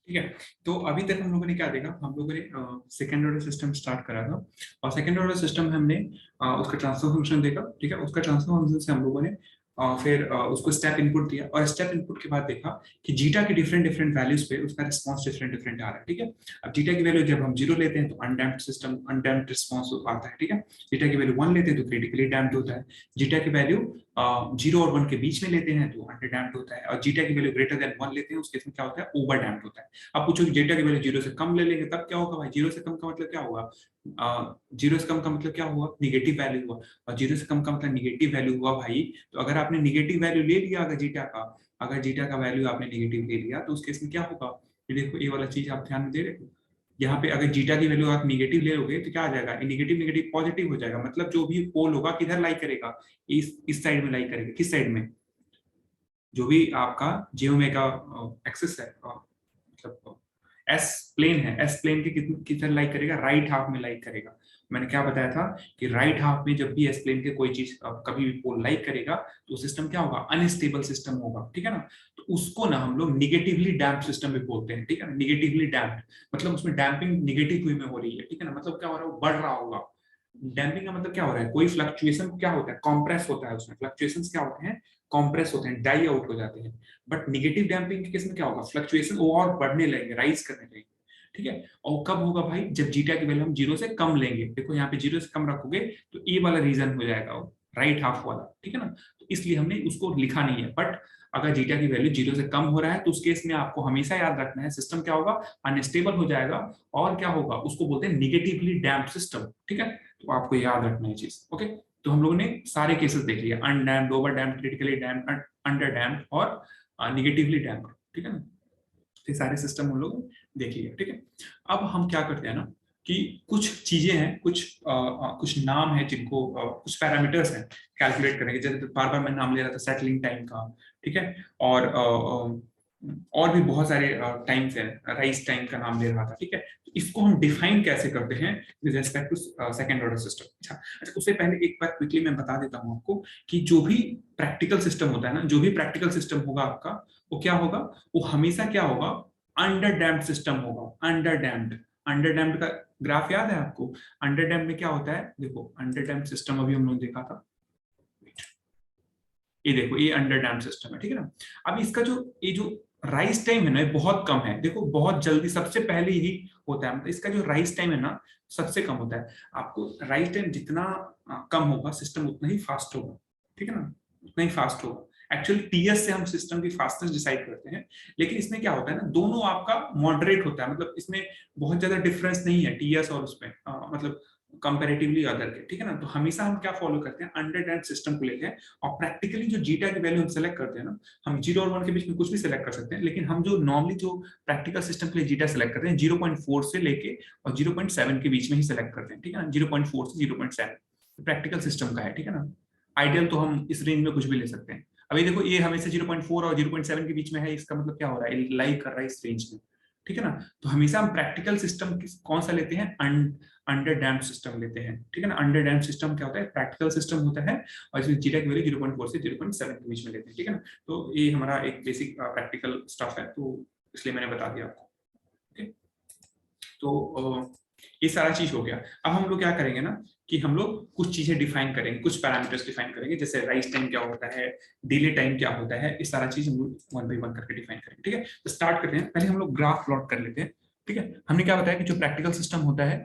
ठीक है। तो अभी तक हम लोगों ने क्या देखा, हम लोगों ने सेकेंड ऑर्डर सिस्टम स्टार्ट करा था, और सेकेंड ऑर्डर सिस्टम में हमने उसका ट्रांसफर फंक्शन देखा। ठीक है, उसका ट्रांसफर फंक्शन से हम लोगों ने फिर उसको स्टेप इनपुट दिया, और स्टेप इनपुट के बाद देखा कि जीटा के डिफरेंट डिफरेंट वैल्यूज पे उसका रिस्पॉन्स डिफरेंट डिफरेंट आ रहा है। ठीक है, अब जीटा की वैल्यू जब हम 0 लेते हैं तो अनडैम्प्ड सिस्टम, अनडैम्प्ड रिस्पॉन्स आता है। ठीक है, जीटा की वैल्यू 1 लेते हैं तो क्रिटिकली डैम्प्ड होता है। जीटा की वैल्यू 0 और 1 के बीच में लेते हैं तो अंडर डैम्प्ड होता है, और जीटा की वैल्यू ग्रेटर देन 1 लेते हैं उसके इसमें क्या होता है, ओवर डैम्प्ड होता है। अब पूछो कि जीटा की वैल्यू 0 से कम ले लेंगे तब क्या होगा भाई? 0 से कम का मतलब क्या होगा? 0 से कम का मतलब क्या हुआ? निगेटिव वैल्यू हुआ। और 0 से कम का मतलब निगेटिव वैल्यू हुआ भाई। तो अगर आपने निगेटिव वैल्यू ले लिया, अगर जीटा का वैल्यू आपने निगेटिव ले लिया तो उस केस में क्या होगा? ये देखो, ये वाला चीज आप ध्यान में दे रहे हो। यहाँ पे अगर जीटा की वैल्यू आप निगेटिव ले लोगे तो क्या आ जाएगा? निगेटिव निगेटिव पॉजिटिव हो जाएगा, मतलब जो भी पोल होगा किधर लाई करेगा? इस साइड में लाई करेगा। किस साइड में? जो भी आपका जियोमेगा एक्सिस है, मतलब एस प्लेन है, एस प्लेन के किधर लाइक करेगा? राइट हाफ में लाइक करेगा। मैंने क्या बताया था कि राइट हाफ में जब भी एस प्लेन के कोई चीज कभी भी पोल लाइक करेगा तो सिस्टम क्या होगा? अनस्टेबल सिस्टम होगा। ठीक है ना, तो उसको ना हम लोग निगेटिवली डैम्प सिस्टम भी बोलते हैं। ठीक है ना, निगेटिवली डैम्प मतलब उसमें डैम्पिंग निगेटिव वे में हो रही है। ठीक है ना, मतलब क्या हो रहा है? वो बढ़ रहा होगा। डैम्पिंग का मतलब क्या हो रहा है? कोई फ्लक्चुएशन क्या होता है? कॉम्प्रेस होता है, उसमें फ्लक्चुएशंस क्या होते हैं? कॉम्प्रेस होते हैं, डाई आउट हो जाते हैं। बट निगेटिव डैम्पिंग के केस में क्या होगा? फ्लक्चुएशन और बढ़ने लगेंगे, राइज करने लगेंगे। ठीक है, और कब होगा भाई? जब जीटा की वैल्यू हम 0 से कम लेंगे। देखो यहाँ पे 0 से कम रखोगे तो ए वाला रीजन हो जाएगा वो, राइट हाफ वाला। ठीक है ना, तो इसलिए हमने उसको लिखा नहीं है। बट अगर जीटा की वैल्यू 0 से कम हो रहा है तो उस केस में आपको हमेशा याद रखना है सिस्टम क्या होगा? अनस्टेबल हो जाएगा। और क्या होगा? उसको बोलते हैं निगेटिवली डैम्प सिस्टम। ठीक है, तो आपको याद रखना है चीज। ओके, तो हम लोगों ने सारे केसेस देख लिया, undamped, over damped, critically damped, under damped और निगेटिवली डैम्प्ड। ठीक है ना, तो सारे सिस्टम हम लोग देख लिया। ठीक है, अब हम क्या करते हैं ना कि कुछ चीजें हैं, कुछ नाम है जिनको कुछ पैरामीटर्स हैं कैलकुलेट करेंगे। जैसे बार बार मैं नाम ले रहा था सेटलिंग टाइम का। ठीक है, और भी बहुत सारे टाइम्स हैं, राइज टाइम का नाम ले रहा था। ठीक है, तो इसको हम डिफाइन कैसे करते हैं with respect to second order system. अच्छा, उससे पहले एक बार क्विकली मैं बता देता हूँ आपको कि जो भी प्रैक्टिकल सिस्टम होता है ना, जो भी प्रैक्टिकल सिस्टम होगा आपका, वो क्या होगा? वो हमेशा क्या होगा? अंडर डैम्प्ड सिस्टम होगा। अंडर डैम्प्ड, अंडर डैम्प्ड का ग्राफ याद है आपको? अंडर डैम्प्ड में क्या होता है? देखो, अंडर डैम्प्ड सिस्टम अभी हम लोग देखा था, ये देखो, ये अंडर डैम्प्ड सिस्टम है। ठीक है ना, अब इसका जो ये जो राइज टाइम है ना, ये बहुत कम है। देखो, बहुत जल्दी सबसे पहले ही होता है, मतलब इसका जो राइज टाइम है ना सबसे कम होता है। आपको राइज टाइम जितना कम होगा सिस्टम उतना ही फास्ट होगा। ठीक है ना, उतना ही फास्ट होगा। एक्चुअली टीएस से हम सिस्टम की फास्टनेस डिसाइड करते हैं, लेकिन इसमें क्या होता है ना, दोनों आपका मॉडरेट होता है, मतलब इसमें बहुत ज्यादा डिफरेंस नहीं है टीएस और उसमें, मतलब कंपैरेटिवली अदर के। ठीक है ना, तो हमेशा हम क्या फॉलो करते हैं? अंडर डैम्प्ड सिस्टम को लेते हैं। और प्रैक्टिकली जो जीटा की वैल्यू हम सेलेक्ट करते हैं ना, हम 0 और 1 के बीच में कुछ भी सेलेक्ट कर सकते हैं, लेकिन हम जो नॉर्मली जो प्रैक्टिकल सिस्टम के लिए जीटा सेलेक्ट करते हैं 0.4 से लेके और 0.7 के बीच में ही सेलेक्ट करते हैं। ठीक है ना, 0.4 से 0.7 प्रैक्टिकल सिस्टम का है। ठीक है ना, आइडियल तो हम इस रेंज में कुछ भी ले सकते हैं। अभी देखो, ये हमेशा 0.4 और 0.7 के बीच में है, इसका मतलब क्या हो रहा है? लाई कर रहा है इस रेंज में। ठीक है ना, तो हमेशा हम प्रैक्टिकल सिस्टम कौन सा लेते हैं? अंडर डैम्प्ड सिस्टम लेते हैं। ठीक है ना, अंडर डैम्प्ड सिस्टम क्या होता है? प्रैक्टिकल सिस्टम होता है, और इसमें जीटा की वैल्यू 0.4 से 0.7 के बीच में लेते हैं। ठीक है ना, तो ये हमारा एक बेसिक प्रैक्टिकल स्टफ है, तो इसलिए मैंने बता दिया आपको। ओके, तो ये सारा चीज हो गया। अब हम लोग क्या करेंगे ना कि हम लोग कुछ चीजें डिफाइन करेंगे, कुछ पैरामीटर्स डिफाइन करेंगे, जैसे राइज टाइम क्या होता है, डिले टाइम क्या होता है, इस सारा चीज हम लोग वन बाई वन करके डिफाइन करेंगे। ठीक है, तो स्टार्ट करते हैं। पहले हम लोग ग्राफ प्लॉट कर लेते हैं। ठीक है, हमने क्या बताया कि जो प्रैक्टिकल सिस्टम होता है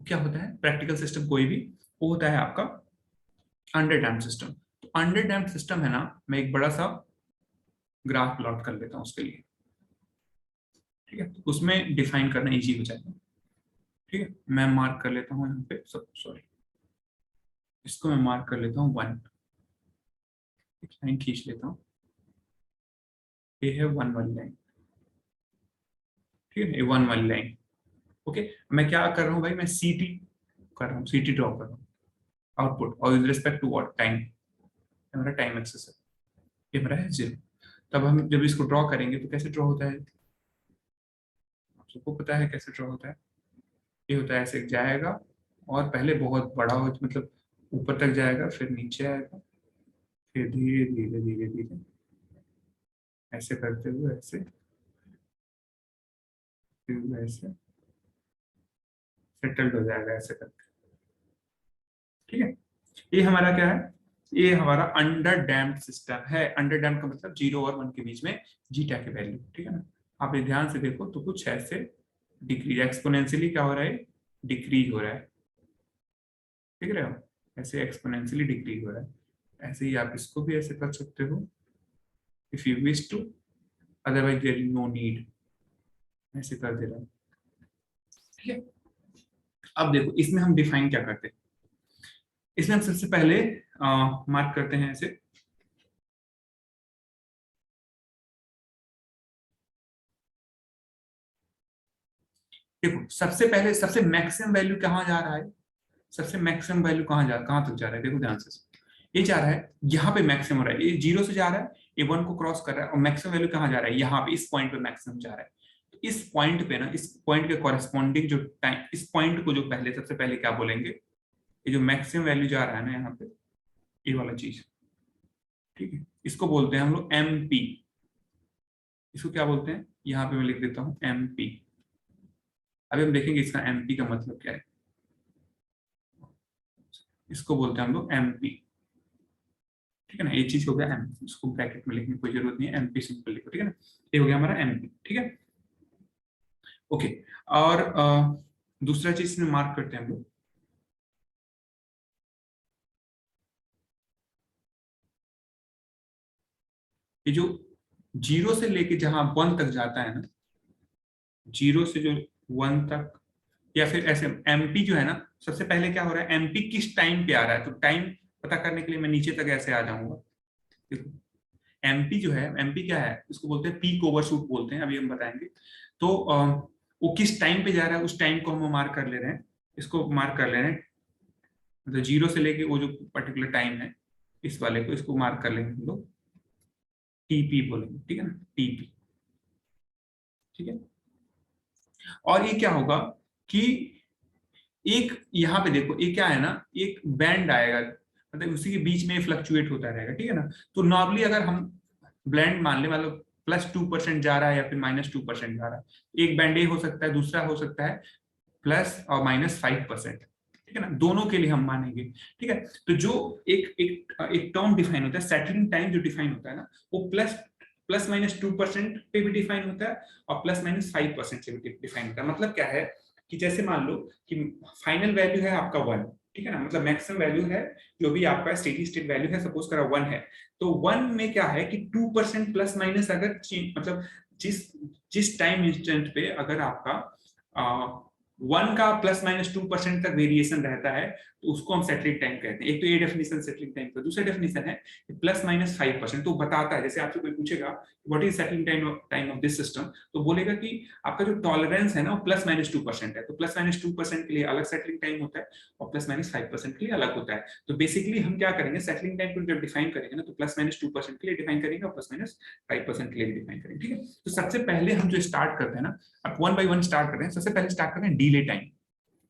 वो क्या होता है? प्रैक्टिकल सिस्टम कोई भी वो होता है आपका अंडर डैम्प्ड सिस्टम। तो अंडर डैम्प्ड सिस्टम है ना, मैं एक बड़ा सा ग्राफ प्लॉट कर लेता हूँ उसके लिए। ठीक है, तो उसमें डिफाइन करना इजी हो जाएगा। ठीक है, मैं मार्क कर लेता हूँ यहाँ पे, सब सॉरी, इसको मैं मार्क कर लेता हूँ 1, एक लाइन खींच लेता हूँ, ये है 1 वाली लाइन। ठीक है, ये 1 वाली लाइन। ओके, मैं क्या कर रहा हूँ भाई? मैं सीटी कर रहा हूँ, सीटी ड्रॉ कर रहा हूँ, आउटपुट, और with respect to what? Time, मेरा टाइम एक्सेस है, ये मेरा है 0। तब हम जब इसको ड्रॉ करेंगे तो कैसे ड्रॉ होता है? आप सबको पता है कैसे ड्रॉ होता है? ये होता है, ऐसे जाएगा और पहले बहुत बड़ा हो, मतलब ऊपर तक जाएगा, फिर नीचे आएगा, फिर धीरे धीरे धीरे धीरे ऐसे करते हुए ऐसे वैसे सेटल्ड हो जाएगा ऐसे करके। ठीक है, ये हमारा क्या है, ये हमारा अंडर डैम्प्ड सिस्टम है। अंडर डैम्प्ड का मतलब 0 और 1 के बीच में जीटा की वैल्यू, ठीक है ना। आप ये ध्यान से देखो तो कुछ ऐसे डिक्रीज एक्सपोनेंशियली क्या हो रहा है, डिक्रीज हो रहा है, देख रहे हो, ऐसे एक्सपोनेंशियली डिक्रीज हो रहा है। ऐसे ही आप इसको भी ऐसे कर सकते हो if you wish to, otherwise there is no need, ऐसे कर दे रहा हूं। ठीक है, अब देखो इसमें हम डिफाइन क्या करते हैं। इसमें हम सबसे पहले मार्क करते हैं ऐसे, देखो सबसे पहले सबसे मैक्सिमम वैल्यू कहाँ जा रहा है, सबसे मैक्सिमम वैल्यू कहाँ तक जा रहा है, देखो ध्यान से। ये जा रहा है यहाँ पे मैक्सिमम हो रहा है, ये 0 से जा रहा है, ये 1 को क्रॉस कर रहा है, और मैक्सिमम वैल्यू कहाँ जा रहा है, यहाँ पे इस पॉइंट पे मैक्सिमम जा रहा है। तो इस पॉइंट पे ना, इस पॉइंट के कॉरेस्पॉन्डिंग जो टाइम, इस पॉइंट को जो पहले सबसे पहले क्या बोलेंगे, ये जो मैक्सिमम वैल्यू जा रहा है ना यहाँ पे, ये वाला चीज, ठीक है, इसको बोलते हैं हम लोग एम पी। इसको क्या बोलते हैं, यहाँ पे मैं लिख देता हूँ एम पी। अभी हम देखेंगे इसका एम पी का मतलब क्या है। इसको बोलते हैं हम लोग एम पी, ठीक है ना। ये चीज हो गया एम, इसको ब्रैकेट में लिखने की कोई जरूरत नहीं है, एमपी सिंपल लिखो, ठीक है ना। ये हो गया हमारा एमपी, ठीक है, ओके। और दूसरा चीज में मार्क करते हैं हम लोग, ये जो 0 से लेके जहां 1 तक जाता है ना, 0 से जो 1 तक, या फिर ऐसे एमपी जो है ना, सबसे पहले क्या हो रहा है, एमपी किस टाइम पे आ रहा है, तो टाइम पता करने के लिए मैं नीचे तक ऐसे आ जाऊंगा। देखो एमपी जो है, एमपी क्या है, इसको बोलते हैं पीक ओवरशूट बोलते हैं, अभी हम बताएंगे। तो वो किस टाइम पे जा रहा है, उस टाइम को हम मार्क कर ले रहे हैं, इसको मार्क कर ले रहे हैं, मतलब 0 से लेके वो जो पर्टिकुलर टाइम है, इस वाले को, इसको मार्क कर लेंगे हम लोग, टीपी बोलेंगे, ठीक है ना, टीपी, ठीक है। और ये क्या होगा कि एक यहाँ पे देखो, ये क्या है ना, एक बैंड आएगा, मतलब उसी के बीच में फ्लक्चुएट होता रहेगा, ठीक है ना। तो नॉर्मली अगर हम ब्लेंड मान ले, मतलब +2% जा रहा है या फिर -2% जा रहा है, एक बैंड ए हो सकता है, दूसरा हो सकता है प्लस और -5%, ठीक है ना, दोनों के लिए हम मानेंगे। ठीक है, तो जो एक एक एक टर्म डिफाइन होता है, सेटलिंग टाइम जो डिफाइन होता है ना, वो +2% पे भी डिफाइन होता है और +-5% से भी डिफाइन होता है। मतलब क्या है कि जैसे मान लो कि फाइनल वैल्यू है आपका 1, ठीक है ना, मतलब मैक्सिमम वैल्यू है, जो भी आपका स्टेडी स्टेट वैल्यू है, सपोज करा 1 है, तो 1 में क्या है कि 2% प्लस माइनस अगर मतलब जिस जिस टाइम इंस्टेंट पे अगर आपका 1 का +-2% तक वेरिएशन रहता है, तो उसको हम सेटलिंग टाइम कहते हैं। एक तो ये डेफिनेशन सेटलिंग टाइम का, दूसरा डेफिनेशन है +-5%। तो बताता है, जैसे आपसे कोई पूछेगा what is settling time of this system, तो बोलेगा कि आपका जो टॉलरेंस है ना, वो +-2% है, तो +-2% के लिए अलग सेटलिंग टाइम होता है और +-5% के लिए अलग होता है। तो बेसिकली हम क्या करेंगे, सेटलिंग टाइम को जब डिफाइन करेंगे ना, तो +-2% के लिए डिफाइन करेंगे और +-5% के लिए डिफाइन करेंगे, ठीक है। तो सबसे पहले हम जो स्टार्ट करते हैं ना, अब 1 बाय 1 स्टार्ट करते हैं। सबसे पहले स्टार्ट करते हैं डीले टाइम,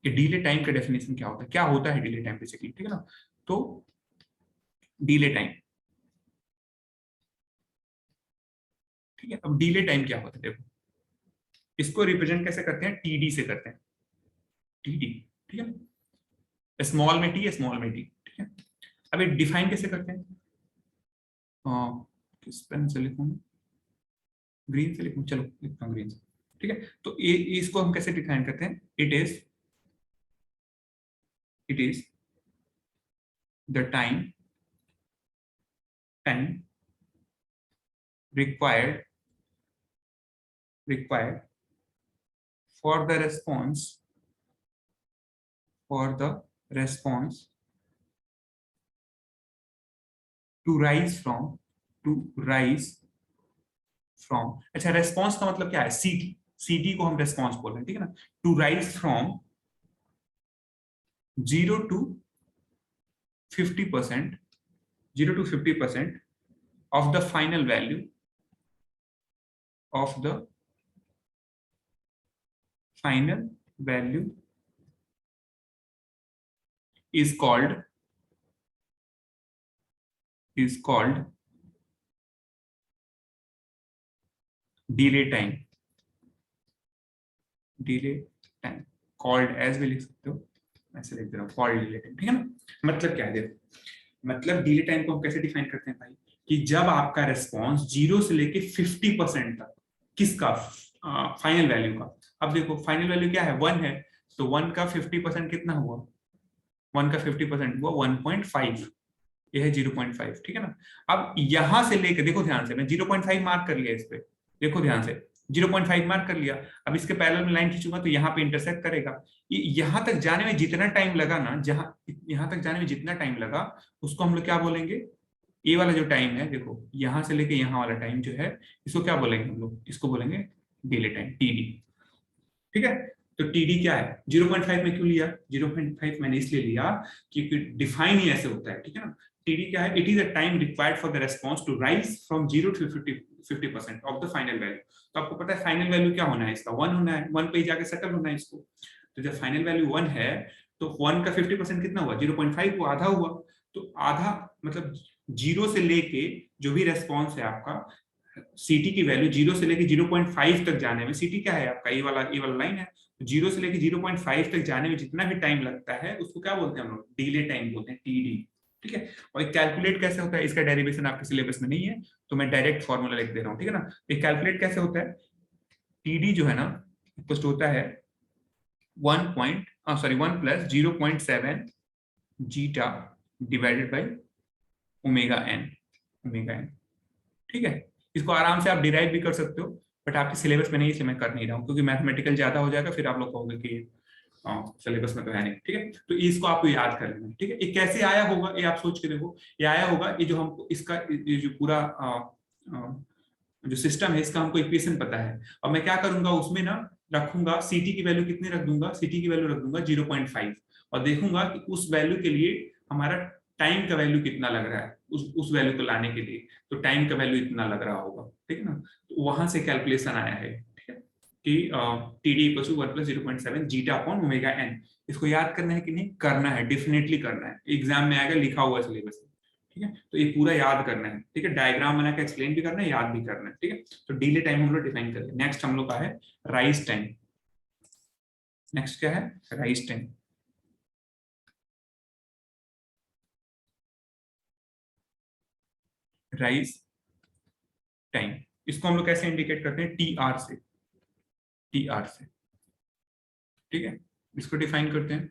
कि डीले टाइम का डेफिनेशन क्या होता है, क्या होता है डीले टाइम बेसिकली, ठीक है ना। तो डीले टाइम, ठीक है, अब डीले टाइम क्या होता है, देखो इसको रिप्रेजेंट कैसे करते हैं, टीडी से करते हैं, टीडी, ठीक है, स्मॉल में टी, स्मॉल में टी, ठीक है। अब ये डिफाइन कैसे करते हैं, किस पेन से लिखूं, ग्रीन से लिखूं, चलो लिखता हूँ ग्रीन से, ठीक है। तो ये इसको हम कैसे डिफाइन करते हैं, it is the time required for the response to rise from, अच्छा रेस्पॉन्स का मतलब क्या है, सीटी को हम रेस्पॉन्स बोल रहे हैं, ठीक है ना। To rise from 0 to 50%, 0 to 50% of the final value of the final value is called delay time, delay time called as भी लिख सकते हो, ऐसे लिख दे रहा हूँ कॉल्ड डिले टाइम, ठीक है ना। मतलब क्या है देखो, मतलब डिले टाइम को हम कैसे डिफाइन करते हैं भाई, कि जब आपका रेस्पॉन्स 0 से लेके 50% तक, किसका, फाइनल वैल्यू का। अब देखो फाइनल वैल्यू क्या है, 1 है, तो 1 का 50% कितना हुआ, 1 का 50% हुआ 1.5, ये है 0.5, ठीक है ना। अब यहां से लेकर देखो ध्यान से, मैं 0.5 मार्क कर लिया इस पे, देखो ध्यान से 0.5 मार्क कर लिया। अब इसके पैरेलल में लाइन खींचूंगा तो यहाँ पे इंटरसेक्ट करेगा। यहां तक जाने में जितना टाइम लगा ना, जहां यहां तक जाने में जितना टाइम लगा, उसको हम लोग क्या बोलेंगे, ये वाला जो टाइम है देखो, यहां से लेके यहाँ वाला टाइम जो है, इसको क्या बोलेंगे हम लोग, इसको बोलेंगे डिले टाइम, टीडी, ठीक है। तो टीडी क्या है, 0.5 में क्यों लिया, 0.5 मैंने इसलिए लिया क्योंकि डिफाइन ही ऐसे होता है, ठीक है ना। टीडी क्या है, it is a time required for the response to rise from 0 to 50% of the final value. तो आपको पता है फाइनल वैल्यू क्या होना है इसका, 1 होना है, 1 पे ही जाके सेटल होना है इसको। तो जब फाइनल वैल्यू 1 है, तो 1 का 50% कितना हुआ, 0.5 हुआ, आधा हुआ। तो आधा मतलब 0 से लेके जो भी रेस्पॉन्स है आपका, सीटी की वैल्यू 0 से लेके 0.5 तक जाने में, सीटी क्या है आपका, ये वाला लाइन है, 0 से लेके 0.5 तक जाने में जितना भी टाइम लगता है उसको क्या बोलते हैं हम लोग, डिले टाइम बोलते हैं, टीडी, ठीक है। और एक कैलकुलेट कैसे होता है, इसका डेरिवेशन आपके सिलेबस में नहीं है, तो मैं डायरेक्ट फॉर्मूला लिख दे रहा हूँ, ठीक है ना। एक कैलकुलेट कैसे होता है, टीडी जो है ना, इक्वल होता है 1 plus 0.7 zeta divided by omega n, ठीक है। इसको आराम से आप डिराइव भी कर सकते हो, बट आपके सिलेबस में नहीं, इसलिए मैं कर नहीं रहा हूँ, क्योंकि मैथमेटिकल ज्यादा हो जाएगा, फिर आप लोग कहोगे कि सिलेबस में तो है नहीं, ठीक है। तो इसको आपको याद कर लेना, ठीक है। ये कैसे आया होगा, ये आप सोच के देखो, ये आया होगा, ये जो हमको इसका ये जो पूरा जो सिस्टम है, इसका हमको इक्वेशन पता है। और मैं क्या करूंगा उसमें ना, रखूंगा सीटी की वैल्यू कितनी रख दूंगा, सीटी की वैल्यू रख दूंगा 0.5, और देखूंगा कि उस वैल्यू के लिए हमारा टाइम का वैल्यू कितना लग रहा है, उस वैल्यू को लाने के लिए, तो टाइम का वैल्यू इतना लग रहा होगा, ठीक है ना। तो वहां से कैलकुलेशन आया है, ठीक है, कि T D equal to 1 plus 0.7 zeta upon omega n. इसको याद करना है कि नहीं, करना है, डेफिनेटली करना है, एग्जाम में आएगा, लिखा हुआ सिलेबस, ठीक है। तो ये पूरा याद करना है, ठीक है, डायग्राम बना के एक्सप्लेन भी करना है, याद भी करना है, ठीक है। तो डिले टाइम हम लोग डिफाइन करेंगे। नेक्स्ट हम लोग का है राइज टाइम। नेक्स्ट क्या है, राइज टाइम। राइज टाइम, इसको हम लोग कैसे इंडिकेट करते हैं, टी आर से, टी आर से, ठीक है। इसको डिफाइन करते हैं,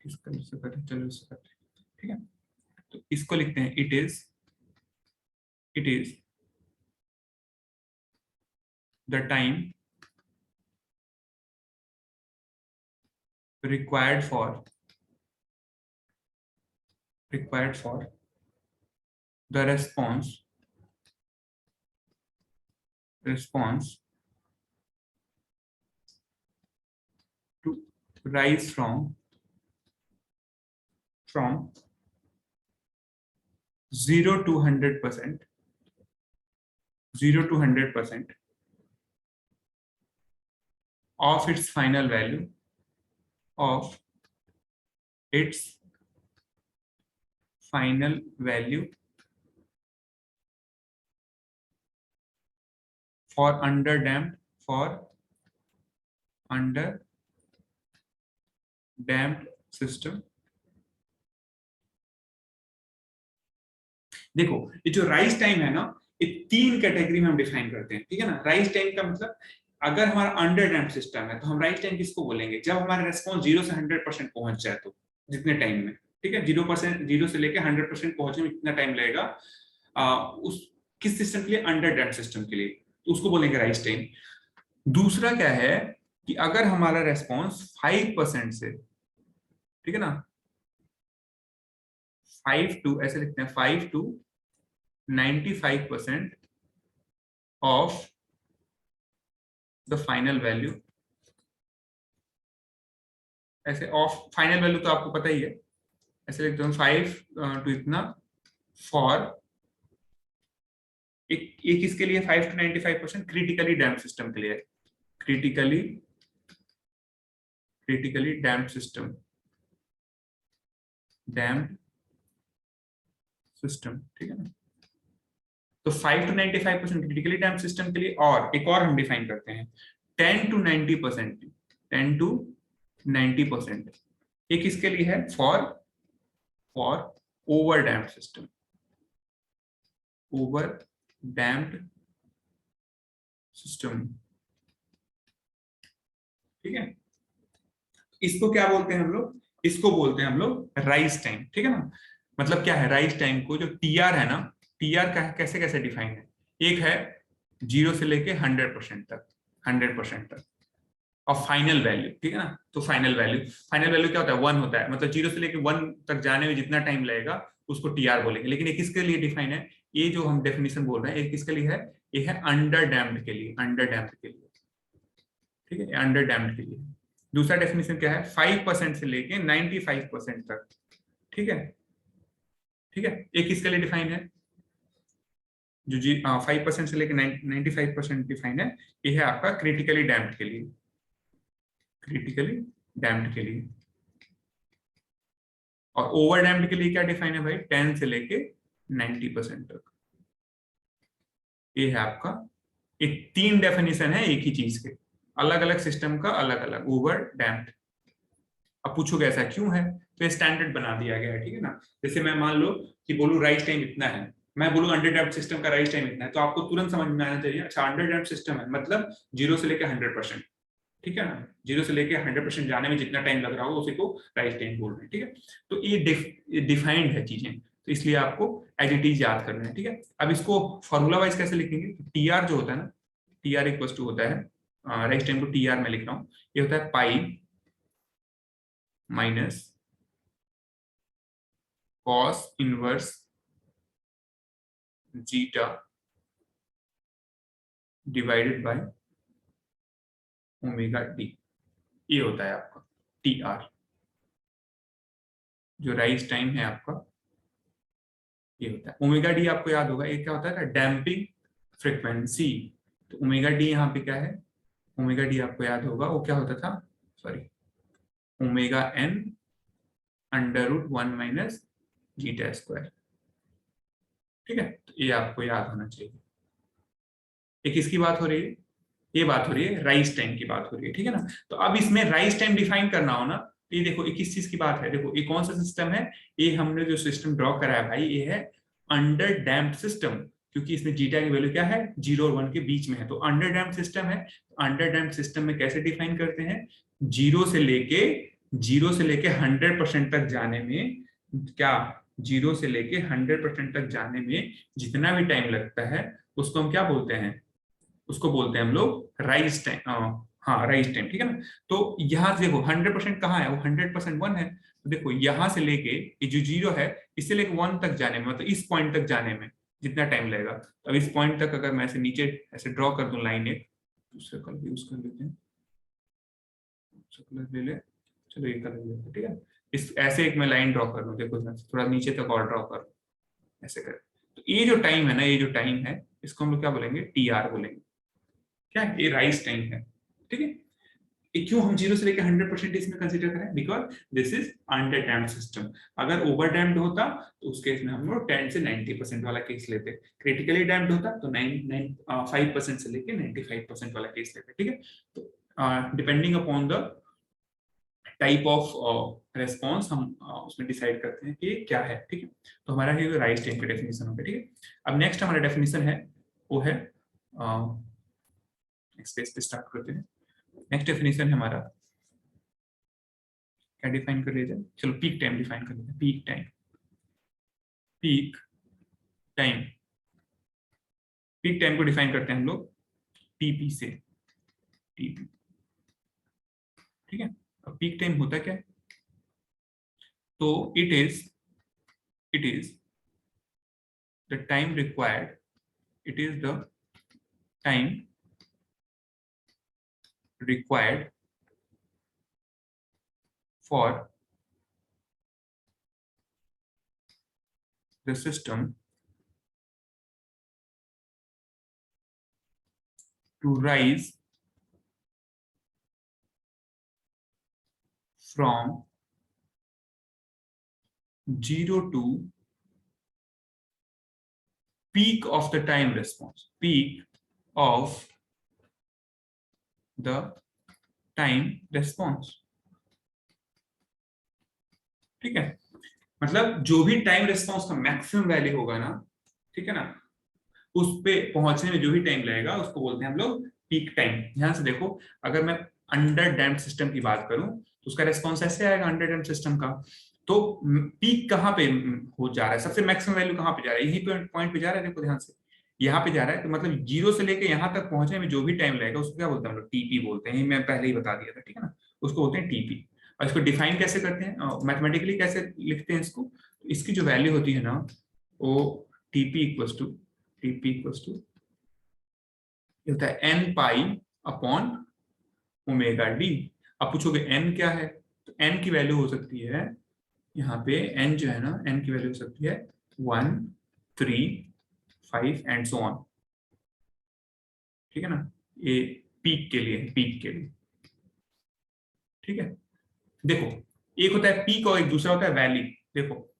किस कलर से करते हैं, चलो इससे करते हैं, ठीक है। तो इसको लिखते हैं, it is the time required for the response to rise from 0 to 100%, 0 to 100% of its final value, of its final value for underdamped system। देखो ये जो राइज टाइम है ना, ये 3 कैटेगरी में हम डिफाइन करते हैं, ठीक है ना। राइज टाइम का मतलब, अगर हमारा अंडर डैम्प सिस्टम है तो हम राइज टाइम किसको बोलेंगे, जब हमारा रेस्पॉन्स 0 से 100% पहुंच जाए, तो जितने टाइम में, ठीक है, 0 से लेके 100% पहुंचने में कितना टाइम लगेगा, उस किस सिस्टम के लिए, अंडर डैम्प सिस्टम के लिए, तो उसको बोलेंगे राइज टाइम। दूसरा क्या है, कि अगर हमारा रेस्पॉन्स 5% से, ठीक है ना, 5 टू, ऐसे लिखते हैं, 5 to 95% of the final value, ऐसे ऑफ फाइनल वैल्यू तो आपको पता ही है, ऐसे लिखते हैं 5 टू इतना, फॉर एक किसके लिए, 5 to 95% क्रिटिकली डैम्प सिस्टम के लिए, क्रिटिकली डैम्प सिस्टम, ठीक है ना। तो 5 to 95% क्रिटिकली डैम्प सिस्टम के लिए, और एक और हम डिफाइन करते हैं, 10 to 90%, 10 to 90%। ये किसके लिए है? For over damped system, over damped system, ठीक है। इसको क्या बोलते हैं हम लोग? इसको बोलते हैं हम लोग राइज टाइम, ठीक है ना। मतलब क्या है राइज टाइम को? जो टीआर है ना, टीआर का कैसे कैसे डिफाइन है? एक है 0 से लेके 100% तक, 100% तक, और फाइनल वैल्यू, ठीक है ना। तो फाइनल वैल्यू क्या होता है? 1 होता है। मतलब 0 से लेके 1 तक जाने में जितना टाइम लगेगा उसको टीआर बोलेंगे। लेकिन ये किसके लिए डिफाइन है? ये जो हम डेफिनेशन बोल रहे हैं ये किसके लिए है? ये है अंडर डैम्ड के लिए, अंडर डैम्ड के लिए, ठीक है, अंडर डैम्ड के लिए। दूसरा डेफिनेशन क्या है? 5% से लेके 95% तक, ठीक है, ठीक है। एक किसके लिए डिफाइन है? जो जी 5% से लेके 95% डिफाइन है, ये है आपका क्रिटिकली डैम्ड के लिए, क्रिटिकली डैम्ड के लिए। और ओवर डैम्ड के लिए क्या डिफाइन है भाई? 10 से लेके 90% तक। ये है आपका, एक 3 डेफिनेशन है एक ही चीज के, अलग अलग सिस्टम का अलग अलग ओवर डैम्ड। अब पूछोगे ऐसा क्यों है? तो ये स्टैंडर्ड बना दिया गया है, ठीक है ना। जैसे मैं मान लो कि बोलूं राइज टाइम इतना है, मैं बोलूं अंडर डैम्प्ड सिस्टम का राइज टाइम इतना है, तो आपको तुरंत समझ में आना चाहिए अच्छा अंडर डैम्प्ड सिस्टम है मतलब 0 से लेकर 100%, ठीक है ना। 0 से लेके 100% जाने में जितना टाइम लग रहा होगा उसी को राइज टाइम बोल रहे हैं, ठीक है। तो ये डिफाइंड है चीजें, तो इसलिए आपको एज इट इज याद करना है, ठीक है। अब इसको फॉर्मूला वाइज कैसे लिखेंगे? टीआर जो होता है ना, टीआर इक्वल टू होता है, राइज टाइम को टीआर में लिख रहा हूँ, ये होता है pi minus cos inverse zeta divided by omega D. ये होता है आपका टी आर, जो राइज टाइम है आपका ये होता है। ओमेगा डी आपको याद होगा, ये क्या होता है? Damping frequency. तो ओमेगा डी यहाँ पे क्या है? ओमेगा डी आपको याद होगा वो क्या होता था? Sorry, omega n under root 1 minus zeta square, ठीक है। तो ये आपको याद होना चाहिए। ये किसकी बात हो रही है? ये बात हो रही है राइज टाइम की बात हो रही है, ठीक है ना। तो अब इसमें राइज टाइम डिफाइन करना हो ना, ये देखो ये किस चीज की बात है? देखो ये कौन सा सिस्टम है? ये हमने जो सिस्टम ड्रॉ करा है भाई, ये है अंडर डैम्प्ड सिस्टम, क्योंकि इसमें जीटा की वैल्यू क्या है? 0 और 1 के बीच में है, तो अंडर डैम्प्ड सिस्टम है। अंडर डैम्प्ड सिस्टम में कैसे डिफाइन करते हैं? 0 से लेके 100% तक जाने में क्या, 0 से लेके 100% तक जाने में जितना भी टाइम लगता है उसको हम क्या बोलते हैं? उसको बोलते हैं हम लोग राइज टाइम। हाँ राइज टाइम, ठीक है ना। तो यहाँ से देखो 100% कहाँ है? वो 100% 1 है। तो देखो यहाँ से लेके ये जो 0 है, इससे लेके 1 तक जाने में, मतलब इस पॉइंट तक जाने में जितना टाइम लगेगा, तो अब इस पॉइंट तक अगर मैं ऐसे नीचे ऐसे ड्रॉ कर दूं लाइन, एक दूसरे कलर यूज कर लेते हैं, कलर ले ले, चलो ये कलर लेते हैं, ठीक है। इस ऐसे एक मैं लाइन ड्रॉ कर लूं, देखो थोड़ा नीचे तक और ड्रॉ कर, ऐसे कर। तो ये जो टाइम है ना, ये जो टाइम है इसको हम लोग क्या बोलेंगे? टी आर बोलेंगे। क्या है? ये राइज टाइम है, ठीक है। ये क्यों हम 0 से लेकर 100% इसमें कंसीडर करें? Because this is under damped system. अगर ओवर डैम्प्ड होता तो उस केस में हम लोग 10 से 90% वाला केस लेते। क्रिटिकली डैम्प्ड होता तो 5% से लेकर 95% वाला केस लेते, ठीक है। तो depending upon the type of response हम उसमें डिसाइड करते हैं कि क्या है, ठीक है। तो हमारा ये राइज टाइम का डेफिनेशन हो गया, ठीक है। अब नेक्स्ट हमारा डेफिनेशन है वो है, नेक्स्ट पेज पे स्टार्ट करते हैं। नेक्स्ट डेफिनेशन है हमारा, क्या डिफाइन कर लेते हैं? चलो पीक टाइम डिफाइन कर लेते हैं। Peak time, peak time, peak time को डिफाइन करते हैं हम लोग टीपी से, टीपी, ठीक है। अब पीक टाइम होता क्या है? तो it is the time required, it is the time required for the system to rise from 0 to peak of the time response, peak of the time response. ठीक है, मतलब जो भी टाइम रेस्पॉन्स का मैक्सिमम वैल्यू होगा ना, ठीक है ना, उस पे पहुंचने में जो भी टाइम लगेगा उसको बोलते हैं हम लोग पीक टाइम। ध्यान से देखो, अगर मैं अंडर डैम्प सिस्टम की बात करूं तो उसका रेस्पॉन्स ऐसे आएगा अंडर डैम्प सिस्टम का। तो पीक कहाँ पे हो जा रहा है, सबसे मैक्सिमम वैल्यू कहाँ पे जा रहा है, यही पॉइंट पे जा रहा है। देखो ध्यान से, यहाँ पे जा रहा है, तो मतलब जीरो से लेके यहाँ तक पहुंचने में जो भी टाइम लगेगा उसको क्या बोलते हैं हम लोग, टीपी बोलते हैं। मैं पहले ही बता दिया था, ठीक है ना, उसको बोलते हैं टीपी। और इसको डिफाइन कैसे करते हैं, मैथमेटिकली कैसे लिखते हैं इसको, इसकी जो वैल्यू होती है ना, वो TP equals to TP equals to होता है n pi upon omega d. अब पूछोगे एन क्या है, तो एन की वैल्यू हो सकती है, यहाँ पे एन जो है ना, एन की वैल्यू हो सकती है 1, 3, 5 एंड सो ऑन। ठीक है ना, ये पीक के लिए, पीक के लिए। ठीक है, देखो एक होता है पीक और एक दूसरा होता है वैली। देखो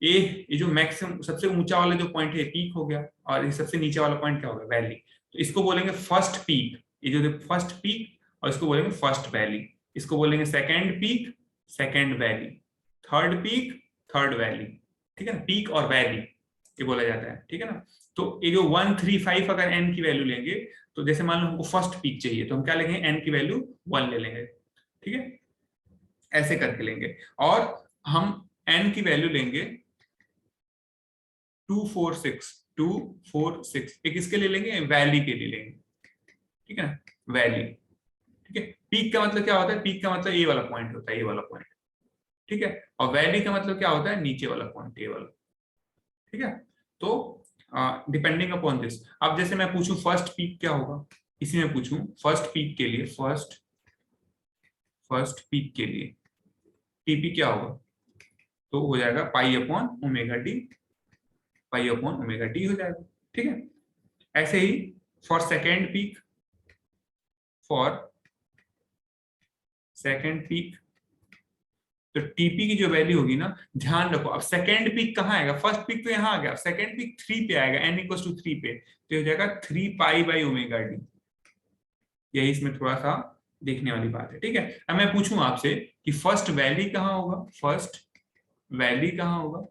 ये जो मैक्सिमम सबसे ऊंचा वाला जो पॉइंट है पीक हो गया, और ये सबसे नीचे वाला पॉइंट क्या होगा, वैली। तो इसको बोलेंगे फर्स्ट पीक, ये जो फर्स्ट पीक, और इसको बोलेंगे फर्स्ट वैली। इसको बोलेंगे second peak, second valley, third peak, third valley. ठीक है ना, पीक और वैली ये बोला जाता है। ठीक है ना, तो ये जो 1, 3, 5 अगर एन की वैल्यू लेंगे, तो जैसे मान लो हमको फर्स्ट पीक चाहिए तो हम क्या लेंगे, एन की वैल्यू 1 ले लेंगे। ठीक है, ऐसे करके लेंगे। और हम एन की वैल्यू लेंगे 246, 246 एक इसके लिए लेंगे, वैली के लिए लेंगे। ठीक है ना, वैली। ठीक है, पीक का मतलब क्या होता है, पीक का मतलब ये वाला पॉइंट होता है, ये वाला पॉइंट। ठीक है, और वैली का मतलब क्या होता है, नीचे वाला पॉइंट, ये वाला। ठीक है, तो डिपेंडिंग अपॉन दिस, अब जैसे मैं पूछूं फर्स्ट पीक क्या होगा, इसी में पूछूं फर्स्ट पीक के लिए, फर्स्ट पीक के लिए टीपी क्या होगा, तो हो जाएगा pi upon omega d, pi upon omega d हो जाएगा। ठीक है, ऐसे ही for second peak, for second peak, तो टीपी की जो वैल्यू होगी ना, ध्यान रखो, अब सेकेंड पीक कहाँ आएगा, फर्स्ट पीक तो यहाँ आ गया, सेकेंड पीक 3 पे आएगा, n इक्वल टू 3 पे, तो हो जाएगा 3 पाई बाई ओमेगा डी। यही इसमें थोड़ा सा देखने वाली बात है। ठीक है, अब मैं पूछूं आपसे कि फर्स्ट वैली कहाँ होगा, फर्स्ट वैली कहाँ होगा।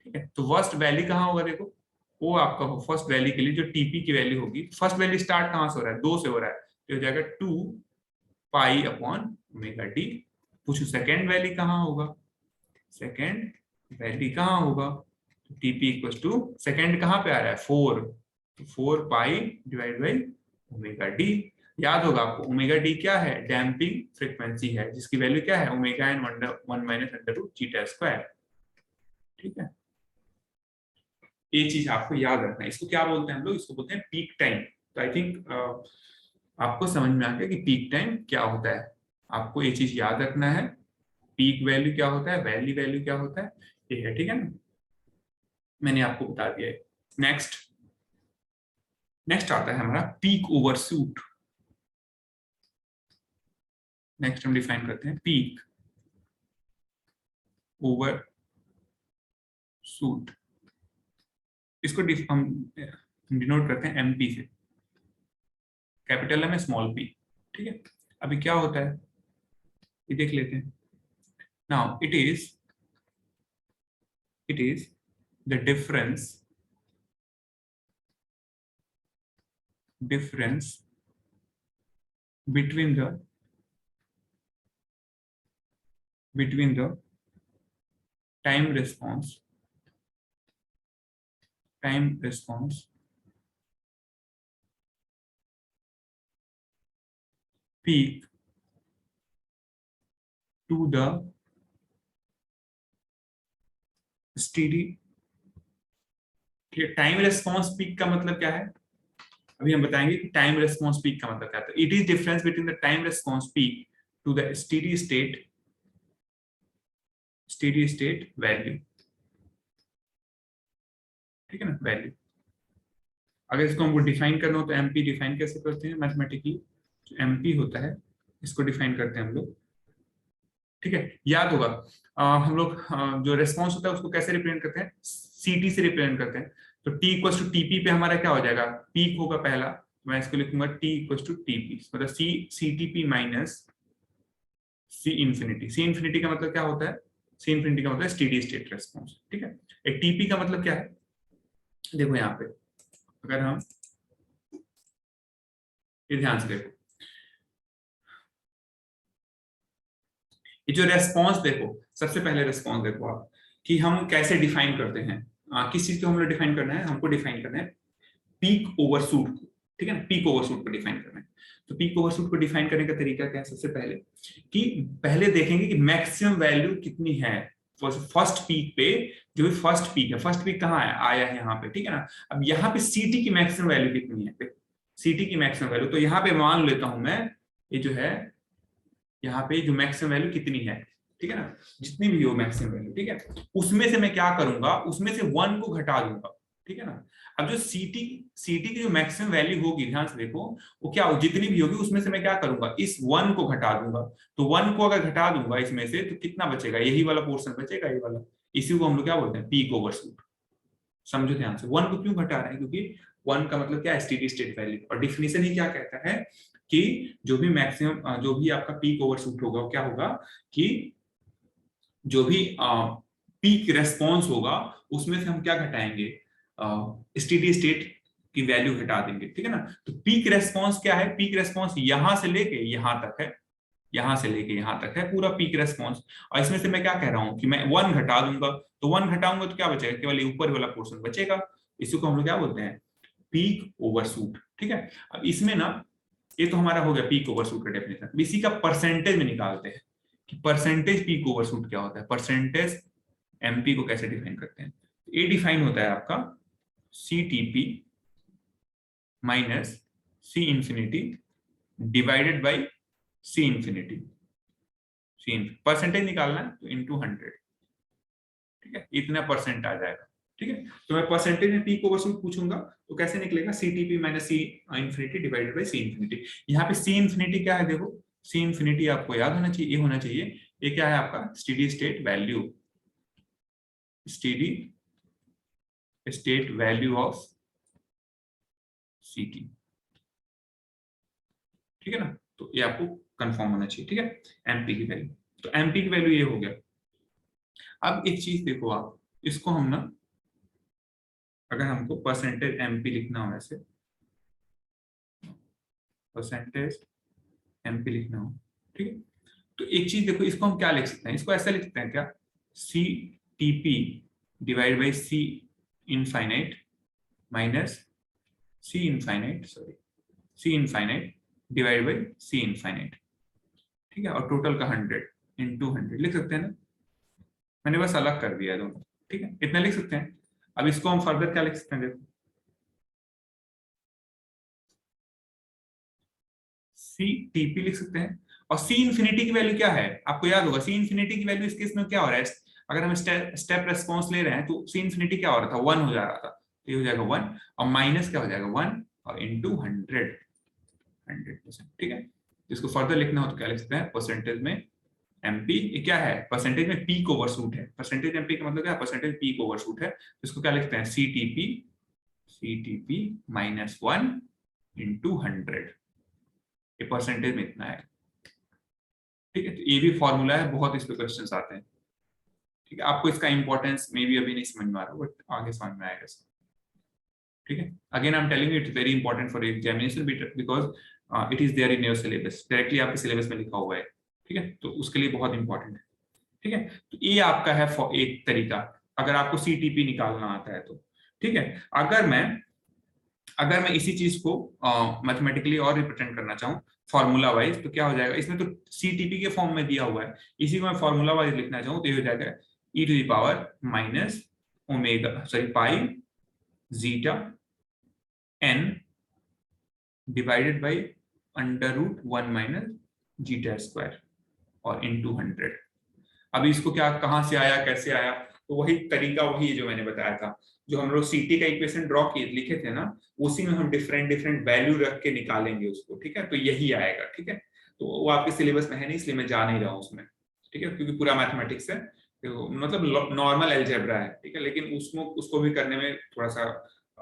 ठीक है, तो फर्स्ट वैली कहाँ होगा, देखो वो आपका फर्स्ट वैली के लिए जो टीपी की वैल्यू होगी, फर्स्ट वैली स्टार्ट कहाँ से हो रहा है, 2 से हो रहा है, तो हो जाएगा 2 पाई अपॉन ओमेगा डी। पूछो सेकेंड वैली कहाँ होगा, सेकेंड वैली कहाँ होगा, तो टीपी इक्वल टू सेकेंड कहाँ पे आ रहा है, 4, तो 4 pi divide by omega D. याद होगा आपको, ओमेगा डी क्या है, डैम्पिंग फ्रीक्वेंसी है, जिसकी वैल्यू क्या है, omega n 1 minus under root zeta square. ठीक है, ये चीज आपको याद रखना है। इसको क्या बोलते हैं हम लोग, इसको बोलते हैं पीक टाइम। तो आई थिंक आपको समझ में आ गया कि पीक टाइम क्या होता है। आपको ये चीज याद रखना है, पीक वैल्यू क्या होता है, वैली वैल्यू क्या होता है, ये है। ठीक है ना, मैंने आपको बता दिया है। नेक्स्ट नेक्स्ट आता है हमारा पीक ओवरशूट। नेक्स्ट हम डिफाइन करते हैं पीक ओवरशूट। इसको हम डिनोट करते हैं एमपी से, कैपिटल एम स्मॉल पी। ठीक है, अभी क्या होता है ये देख लेते हैं। Now it is the difference between the time response peak to the steady। Time response peak का मतलब क्या है, अभी हम बताएंगे कि टाइम रेस्पॉन्स पीक का मतलब क्या है। It is difference between the time response peak to the steady state value. ठीक है ना, वैल्यू। अगर इसको हमको डिफाइन करना हो तो एमपी डिफाइन कैसे करते हैं मैथमेटिकली, एमपी होता है, इसको डिफाइन करते हैं हम लोग। ठीक है, याद होगा हम लोग जो रेस्पॉन्स होता है उसको कैसे रिप्रेजेंट करते हैं, सीटी से रिप्रेजेंट करते हैं। तो टी इक्वल टू टीपी पे हमारा क्या हो जाएगा, पीक होगा पहला, मैं इसको लिखूंगा t इक्वल टू टीपी, मतलब सी टी पी माइनस सी इन्फिनिटी। सी इन्फिनिटी का मतलब क्या होता है, सी इन्फिनिटी का मतलब स्टेडी स्टेट रेस्पॉन्स, ठीक है। एक टीपी का मतलब क्या है, देखो यहाँ पे अगर हम ये ध्यान से देखो, ये जो रेस्पॉन्स देखो, सबसे पहले रेस्पॉन्स देखो आप कि हम कैसे डिफाइन करते हैं, किस चीज को हम लोग डिफाइन करना है, हमको डिफाइन करना है पीक ओवरशूट को, ठीक है ना, पीक ओवरशूट को डिफाइन करना है। तो पीक ओवरशूट को डिफाइन करने का तरीका क्या है, सबसे पहले कि पहले देखेंगे कि मैक्सिमम वैल्यू कितनी है फर्स्ट पीक पे। जो भी फर्स्ट पीक है, फर्स्ट पीक कहाँ आया है यहाँ पे, ठीक है ना। अब यहाँ पे सीटी की मैक्सिमम वैल्यू कितनी है, सीटी की मैक्सिमम वैल्यू, तो यहाँ पे मान लेता हूं मैं ये जो है यहाँ पे जो मैक्सिमम वैल्यू कितनी है, ठीक है ना, जितनी भी हो मैक्सिमम वैल्यू, ठीक है, उसमें से मैं क्या करूंगा, उसमें से 1 को घटा दूंगा, ठीक है ना। अब जो सीटी की जो मैक्सिमम वैल्यू होगी, ध्यान से देखो, वो क्या जितनी भी होगी उसमें से मैं क्या करूंगा, इस 1 को घटा दूंगा। तो 1 को अगर घटा दूंगा इसमें से तो कितना बचेगा, यही वाला पोर्शन बचेगा, ये वाला। इसी को हम लोग क्या बोलते हैं, पीक ओवरशूट। समझो ध्यान से, 1 को क्यों घटा रहे हैं, क्योंकि 1 का मतलब क्या है, स्टेडी स्टेट वैल्यू, और डिफिनेशन ही क्या कहता है कि जो भी मैक्सिमम, जो भी आपका पीक ओवरशूट होगा, क्या होगा कि जो भी पीक रेस्पॉन्स होगा उसमें से हम क्या घटाएंगे, स्टेडी स्टेट की वैल्यू घटा देंगे, ठीक है ना। तो पीक रेस्पॉन्स क्या है, पीक रेस्पॉन्स यहां से लेके यहां तक है, यहां से लेके यहां तक है पूरा पीक रेस्पॉन्स। और इसमें से मैं क्या कह रहा हूं कि मैं 1 घटा दूंगा, तो 1 घटाऊंगा तो क्या बचेगा, केवल ऊपर वाला पोर्शन बचेगा। इसी को हम लोग क्या बोलते हैं, पीक ओवरशूट, ठीक है। अब इसमें ना, ये तो हमारा हो गया पीक ओवरशूट का डेफिनेशन। इसी का परसेंटेज में निकालते हैं कि परसेंटेज पीक ओवरशूट क्या होता है, परसेंटेज एमपी को कैसे डिफाइन करते हैं। ये डिफाइन होता है आपका C TP minus C infinity divided by C infinity. Percentage निकालना है तो इनटू 100, ठीक है, इतना परसेंट आ जाएगा, ठीक है। तो मैं परसेंटेज में पीक ओवरशूट पूछूंगा तो कैसे निकलेगा, C TP minus C infinity divided by C infinity. यहाँ पे सी इंफिनिटी क्या है, देखो सी इंफिनिटी आपको याद होना चाहिए, ये होना चाहिए, ये क्या है आपका steady state value, steady state value of सीटी, ठीक है ना। तो ये आपको कंफर्म होना चाहिए, ठीक है, एमपी की वैल्यू। तो एमपी की वैल्यू ये हो गया। अब एक चीज देखो आप, इसको हम ना, अगर हमको परसेंटेज एमपी लिखना हो, ऐसे परसेंटेज एमपी लिखना हो, ठीक है, तो एक चीज देखो, इसको हम क्या लिख सकते हैं, इसको ऐसा लिख सकते हैं क्या, C TP divide by C infinite minus C infinite, sorry C infinite divide by C infinite, ठीक है, और टोटल का 100 इंटू 100 लिख सकते हैं ना। मैंने बस अलग कर दिया है दोनों, ठीक है, इतना लिख सकते हैं। अब इसको हम फर्दर क्या लिख सकते हैं, देखो सी टीपी लिख सकते हैं। और सी इंफिनिटी की वैल्यू क्या है, आपको याद होगा, सी इंफिनिटी की वैल्यू इस केस में क्या हो रहा है, अगर हम स्टेप रेस्पॉन्स ले रहे हैं तो सी इंफिनिटी क्या हो रहा था, 1 हो जा रहा था, तो ये हो जाएगा 1, और माइनस क्या हो जाएगा 1 और इंटू 100%, ठीक है। इसको फर्दर लिखना हो तो क्या लिख सकते हैं, परसेंटेज में एमपी, क्या है, परसेंटेज में पीक ओवरशूट है, परसेंटेज एमपी का मतलब क्या है, परसेंटेज पीक ओवरशूट है, तो इसको क्या लिखते हैं, सीटीपी माइनस 1 इंटू 100, ये परसेंटेज में इतना है, ठीक है। तो ये भी फॉर्मूला है, बहुत इस पे क्वेश्चंस आते हैं, ठीक है। आपको इसका इंपॉर्टेंस मे भी अभी नहीं समझ में आ रहा, बट आगे समझ में आएगा, ठीक है। Again I am telling you it's very important for examination because it is there in your syllabus, directly आपके सिलेबस में लिखा हुआ है, ठीक है, तो उसके लिए बहुत इंपॉर्टेंट है, ठीक है। तो ये आपका है एक तरीका, अगर आपको सीटीपी निकालना आता है तो, ठीक है। अगर मैं इसी चीज को मैथमेटिकली और रिप्रेजेंट करना चाहूँ फॉर्मूला वाइज, तो क्या हो जाएगा, इसमें तो सीटीपी के फॉर्म में दिया हुआ है, इसी को मैं फॉर्मूला वाइज लिखना चाहूँ तो ये हो जाएगा e to the power minus omega, sorry pi zeta n divided by under root 1 minus zeta square और इनटू 100। अभी इसको क्या, कहां से आया, कैसे आया, तो वही तरीका वही है जो मैंने बताया था, जो हम लोग सीटी का इक्वेशन ड्रॉ किए लिखे थे ना, उसी में हम डिफरेंट डिफरेंट वैल्यू रख के निकालेंगे उसको, ठीक है, तो यही आएगा, ठीक है। तो वो आपके सिलेबस में है नहीं, इसलिए मैं जा नहीं रहा हूँ उसमें, ठीक है, क्योंकि पूरा मैथमेटिक्स है, तो मतलब नॉर्मल एल्जेब्रा है, ठीक है, लेकिन उसको भी करने में थोड़ा सा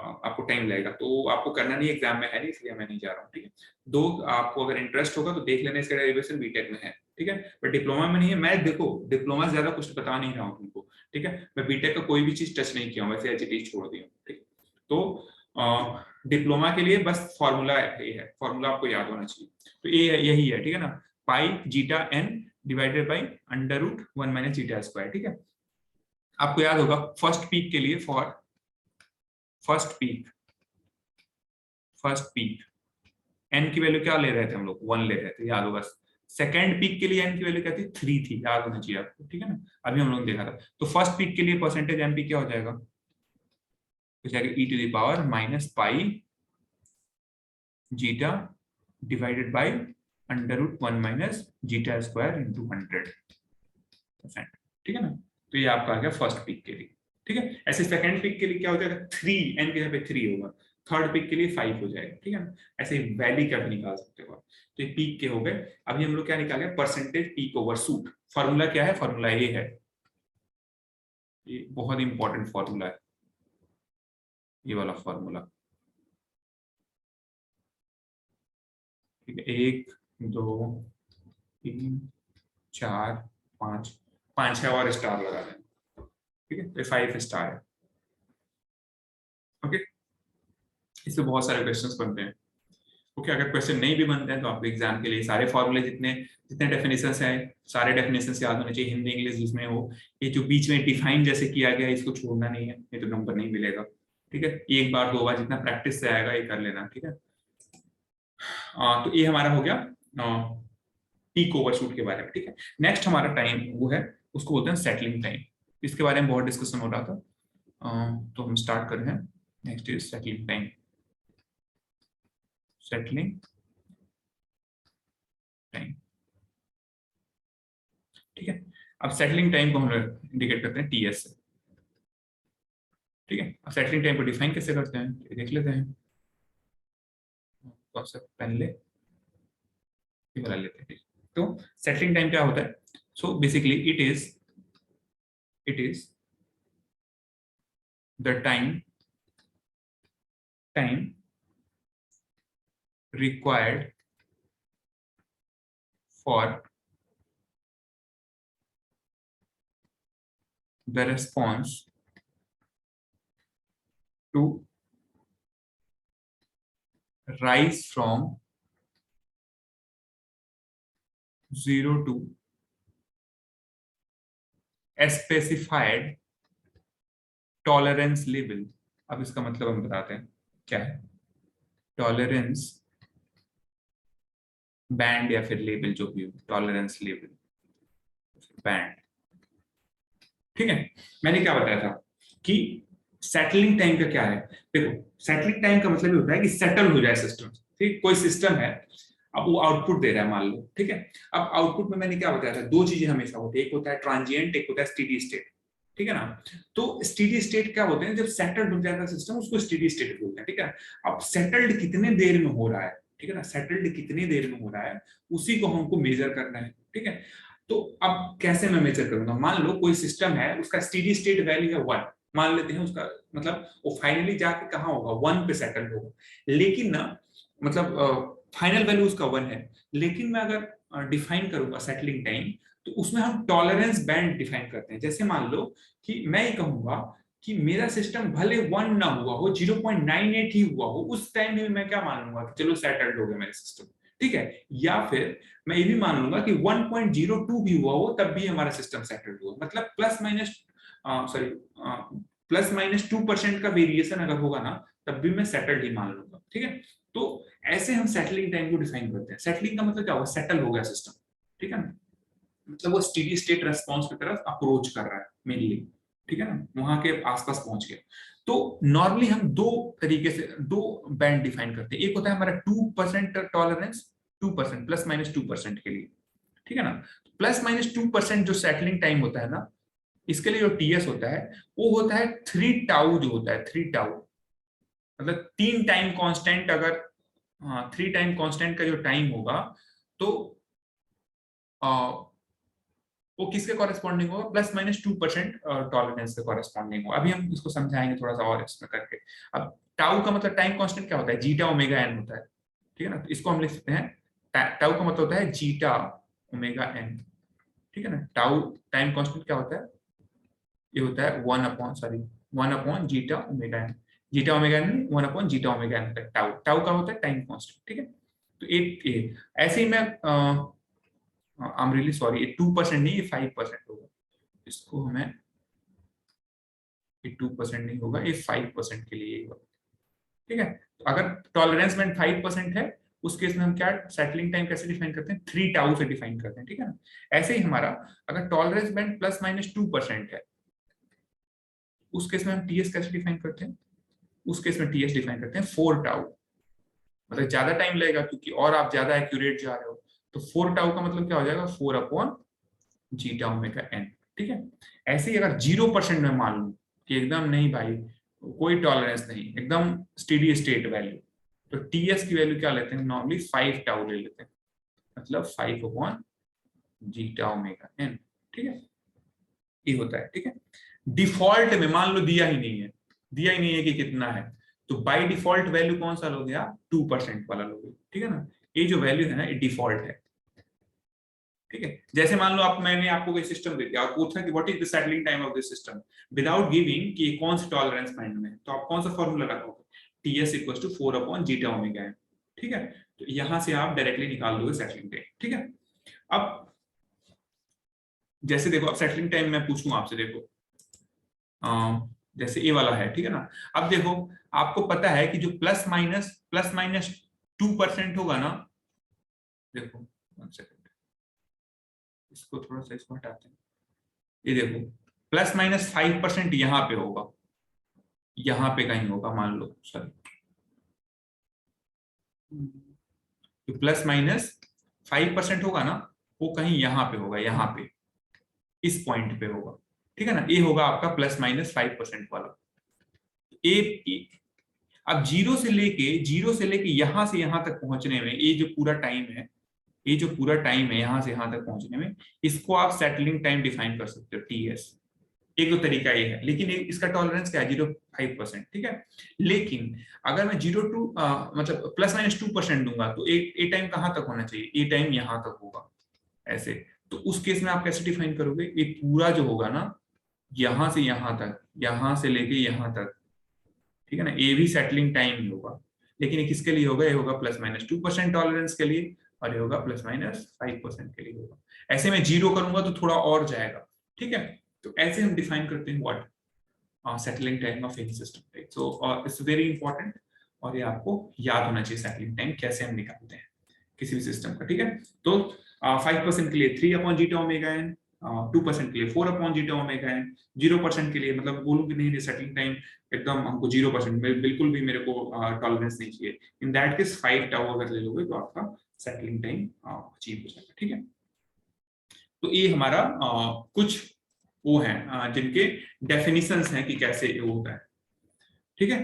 आपको टाइम लगेगा, तो आपको करना नहीं, एग्जाम में है नहीं, इसलिए मैं नहीं जा रहा हूँ, ठीक है। दो, आपको अगर इंटरेस्ट होगा तो देख लेना, इसका डेरिवेशन बीटेक में है, ठीक है, बट डिप्लोमा में नहीं है। मैं देखो डिप्लोमा से ज्यादा कुछ बता नहीं रहा हूँ तुमको, ठीक है। मैं बीटेक का कोई भी चीज टच नहीं किया हूँ, वैसे एचटीज छोड़ दी हूँ, ठीक। तो डिप्लोमा के लिए बस फॉर्मूला ये है, फॉर्मूला आपको याद होना चाहिए। तो ये यही है, ठीक है ना, pi zeta n divided by under root 1 minus zeta square, ठीक है। आपको याद होगा फर्स्ट पीक के लिए, फॉर फर्स्ट पीक एन की वैल्यू क्या ले रहे थे हम लोग, 1 ले रहे थे, याद होगा। सेकेंड पीक के लिए एन की वैल्यू क्या थी, 3 थी, याद होना चाहिए आपको, ठीक है ना। अभी हम लोग ने देखा था। तो फर्स्ट पीक के लिए परसेंटेज एमपी क्या हो जाएगा, हो जाएगा e to the power minus pi zeta divided by under root 1 minus zeta square into 100%, ठीक है ना। तो ये आपका आ गया फर्स्ट पीक के लिए, ठीक है। ऐसे सेकंड पीक के लिए क्या हो जाएगा, 3 एन के जगह पे 3 होगा, थर्ड पीक के लिए 5 हो जाएगा, ठीक है ना। ऐसे वैल्यू क्या भी निकाल सकते हो आप। तो ये पीक के हो गए। अभी हम लोग क्या निकाले, percentage peak over suit. Formula क्या है, फॉर्मूला ये है, ये बहुत इंपॉर्टेंट फॉर्मूला है, ये वाला फॉर्मूला, ठीक है। 1 2 3 4 5, 5 6 और स्टार लगा दें, ठीक है। तो 5 स्टार है, ओके। इससे बहुत सारे क्वेश्चंस बनते हैं, ओके। अगर क्वेश्चन नहीं भी बनते हैं तो आपको एग्जाम के लिए सारे फॉर्मूले, जितने जितने डेफिनेशंस हैं, सारे डेफिनेशंस याद होने चाहिए, हिंदी इंग्लिश जिसमें हो। ये जो बीच में डिफाइन जैसे किया गया है, इसको छोड़ना नहीं है, नहीं तो नंबर नहीं मिलेगा, ठीक है। एक बार दो बार जितना प्रैक्टिस से आएगा ये कर लेना, ठीक है। तो ये हमारा हो गया पीक ओवरशूट के बारे में, ठीक है। नेक्स्ट हमारा टाइम वो है, उसको बोलते हैं सेटलिंग टाइम। इसके बारे में बहुत डिस्कशन हो रहा था, तो हम स्टार्ट कर रहे हैं। Next is settling time, settling time, ठीक है। अब सेटलिंग टाइम को हम लोग इंडिकेट करते हैं टीएस से, ठीक है। अब सेटलिंग टाइम को डिफाइन कैसे करते हैं ये देख लेते हैं। कौन सा पेन ले, ये वाला लेते हैं, ठीक। तो सेटलिंग टाइम क्या होता है, so basically it is the time required for the response to rise from 0 to a specified tolerance level। अब इसका मतलब हम बताते हैं क्या है, टॉलरेंस बैंड या फिर लेवल, जो भी हो, टॉलरेंस लेवल बैंड, ठीक है। मैंने क्या बताया था कि सेटलिंग टाइम का क्या है, देखो सेटलिंग टाइम का मतलब ये होता है कि सेटल हो जाए सिस्टम, ठीक। कोई सिस्टम है, अब वो आउटपुट दे रहा है मान लो, ठीक है। अब आउटपुट में मैंने क्या बताया था, दो चीजें हमेशा होती है, एक होता है ट्रांजिएंट, एक होता है स्टेडी स्टेट, ठीक है ना। तो स्टेडी स्टेट क्या होते हैं, जब सेटल्ड हो जाता है सिस्टम उसको स्टेडी स्टेट बोलते हैं, ठीक है। अब सेटल्ड कितने देर में हो रहा है, ठीक है ना, सेटल्ड कितनी देर में हो रहा है, उसी को हमको मेजर करना है, ठीक है। तो अब कैसे मैं मेजर करूंगा, मान लो कोई सिस्टम है, उसका स्टेडी स्टेट वैल्यू है 1, मान लेते हैं उसका, मतलब वो फाइनली जाके कहाँ होगा, 1 पे सेटल होगा। लेकिन ना, मतलब फाइनल वैल्यू उसका 1 है, लेकिन मैं अगर डिफाइन करूंगा सेटलिंग टाइम, तो उसमें हम टॉलरेंस बैंड डिफाइन करते हैं। जैसे मान लो कि मैं ये कहूंगा कि मेरा सिस्टम भले 1 ना हुआ हो, 0.98 ही हुआ हो, उस टाइम में मैं क्या मान लूंगा कि चलो सेटल्ड हो गया मेरा सिस्टम, ठीक है। या फिर मैं ये भी मान लूंगा कि 1.02 भी हुआ हो तब भी हमारा सिस्टम सेटल्ड हुआ, मतलब प्लस माइनस 2% का वेरिएशन अगर होगा ना, तब भी मैं सेटल्ड ही मान लूंगा, ठीक है। तो ऐसे हम सेटलिंग टाइम को डिफाइन करते हैं। सेटलिंग का मतलब क्या हुआ, सेटल हो गया सिस्टम, ठीक है ना, मतलब वो स्टेडी स्टेट रेस्पॉन्स की तरफ अप्रोच कर रहा है मेनली, ठीक है ना, वहां के आसपास पहुंच गया। तो नॉर्मली हम दो तरीके से दो बैंड डिफाइन करते हैं, एक होता है हमारा 2% टॉलरेंस, 2% प्लस माइनस 2% के लिए, ठीक है ना। प्लस माइनस 2% जो सेटलिंग टाइम होता है ना, इसके लिए जो टीएस होता है वो होता है 3 टाउ, जो होता है 3 टाउ, मतलब 3 टाइम कांस्टेंट। अगर 3 टाइम कांस्टेंट का जो टाइम होगा, तो वो किसके कॉरेस्पॉन्डिंग होगा, प्लस माइनस 2% टॉलरेंस के कॉरेस्पॉन्डिंग होगा। अभी हम इसको समझाएंगे थोड़ा सा और इसमें करके। अब टाउ का मतलब टाइम कांस्टेंट क्या होता है, जीटा ओमेगा एन होता है, ठीक है ना। तो इसको हम लिख सकते हैं टाउ का मतलब होता है जीटा ओमेगा एन, ठीक है ना। टाउ टाइम कांस्टेंट क्या होता है, ये होता है 1 upon zeta omega n. Zeta omega n 1 upon zeta omega n होता है टाउ। टाउ का होता है टाइम कांस्टेंट, ठीक है। तो एक ऐसे ही मैं आई एम रियली सॉरी, ये 2% नहीं, ये 5% होगा। इसको हमें, ये 2% नहीं होगा, ये 5% के लिए होगा, ठीक है। तो अगर टॉलरेंस बैंड 5% है, उस केस में हम क्या सेटलिंग टाइम कैसे डिफाइन करते हैं, 3 टाउ से डिफाइन करते हैं, ठीक है ना। ऐसे ही हमारा अगर टॉलरेंस बैंड ±2% है, उस केस में हम टीएस कैसे डिफाइन करते हैं, उस केस में टीएस डिफाइन करते हैं 4 टाउ। मतलब ज्यादा टाइम लगेगा क्योंकि और आप ज्यादा एक्यूरेट जा रहे हो, तो 4 टाउ का मतलब क्या हो जाएगा, 4/जीटा ओमेगा एन, ठीक है। ऐसे ही अगर 0% में मान लूं कि एकदम नहीं भाई, कोई टॉलरेंस नहीं, एकदम स्टेडी स्टेट वैल्यू, तो टीएस की वैल्यू क्या लेते हैं, नॉर्मली 5 टाउ ले लेते हैं, मतलब 5/जीटा ओमेगा एन, ठीक है। ये होता है, ठीक है। डिफॉल्ट में मान लो दिया ही नहीं है, दिया ही नहीं है कि कितना है, तो बाय डिफॉल्ट वैल्यू कौन सा लोगे आप, 2% वाला लोगे, ठीक है ना। ये जो वैल्यू है ना, ये डिफॉल्ट है, ठीक है। जैसे मान लो आप, मैंने आपको कोई सिस्टम दे दिया और पूछा कि what is the settling time of this system, without giving कि कौन सा टॉलरेंस बैंड में, तो आप कौन सा फॉर्मूला लगाओगे, टीएस इक्वल्स टू 4/जीटा ओमेगा एन, ठीक है। तो यहां से आप डायरेक्टली निकाल दोगे सेटलिंग टाइम, ठीक है। अब जैसे देखो, अब सेटलिंग टाइम मैं पूछूं आपसे, देखो जैसे ए वाला है, ठीक है ना। अब देखो, आपको पता है कि जो प्लस माइनस 2% होगा ना, देखो 1 सेकंड, इसको थोड़ा सा इसको हटाते हैं। ये देखो, +-5% यहाँ पे होगा, यहाँ पे कहीं होगा, मान लो सॉरी, तो +-5% होगा ना, वो कहीं यहाँ पे होगा, यहाँ पे इस पॉइंट पे होगा, ठीक है ना। ये होगा आपका +-5% वाला। ए अब जीरो से लेके यहां से यहां तक पहुंचने में, ये जो पूरा टाइम है, ये जो पूरा टाइम है यहां से यहां तक पहुंचने में, इसको आप सेटलिंग टाइम डिफाइन कर सकते हो, टीएस। एक दो तरीका ये है, लेकिन इसका टॉलरेंस क्या है, 0.5%, ठीक है। लेकिन अगर मैं 0 to मतलब +-2% दूंगा, तो ए टाइम कहां तक होना चाहिए, ए टाइम यहां तक होगा, ऐसे। तो उस केस में आप कैसे डिफाइन करोगे, ये पूरा जो होगा ना, यहां से यहां तक, यहां से लेके यहां तक, ठीक है ना, ये भी सेटलिंग टाइम ही होगा। लेकिन ये किसके लिए होगा, ये होगा +-2% टॉलरेंस के लिए, और ये होगा +-5% के लिए होगा। ऐसे में जीरो करूंगा तो थोड़ा और जाएगा, ठीक है। तो ऐसे हम डिफाइन करते हैं what settling time of any system, right. So it's very important, और ये आपको याद होना चाहिए सेटलिंग टाइम कैसे हम निकालते हैं किसी भी सिस्टम का, ठीक है। तो 5% के लिए 3/जीटा ओमेगा एन, 2% के लिए 4/जीटा ओमेगा एन, 0% के लिए मतलब बोलूं कि नहीं सेटलिंग टाइम एकदम हमको 0%, बिल्कुल भी मेरे को टॉलरेंस नहीं चाहिए, इन दैट केस 5 टाउ अगर ले लोगे तो आपका सेटलिंग टाइम अचीव हो जाएगा, ठीक है। तो ये हमारा कुछ वो है जिनके डेफिनेशंस हैं कि कैसे ये होता है, ठीक है।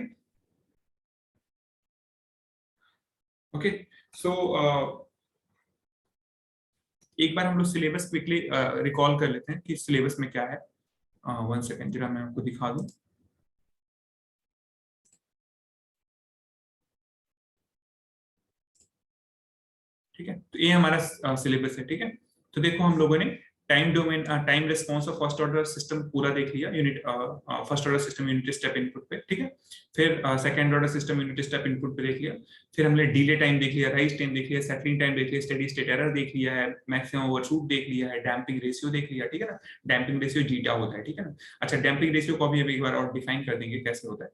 ओके, सो एक बार हम लोग सिलेबस क्विकली रिकॉल कर लेते हैं कि सिलेबस में क्या है। 1 सेकेंड जरा मैं आपको दिखा दूं, ठीक है। तो ये हमारा सिलेबस है, ठीक है। तो देखो, हम लोगों ने time domain, time response of first order system पूरा देख लिया, unit first order system unit step input पे, ठीक है। फिर second order system unit step input पे देख लिया। फिर हमने डिले टाइम देख लिया, राइज टाइम देख लिया, सेटलिंग टाइम देख लिया, स्टेडी स्टेट एरर देख लिया है, मैक्सिमम ओवरशूट देख लिया है, डैम्पिंग रेशियो देख लिया, ठीक है ना। डैम्पिंग रेशियो जीटा होता है, ठीक है ना। अच्छा, डैम्पिंग रेशियो को भी अभी एक बार और डिफाइन कर देंगे कैसे होता है।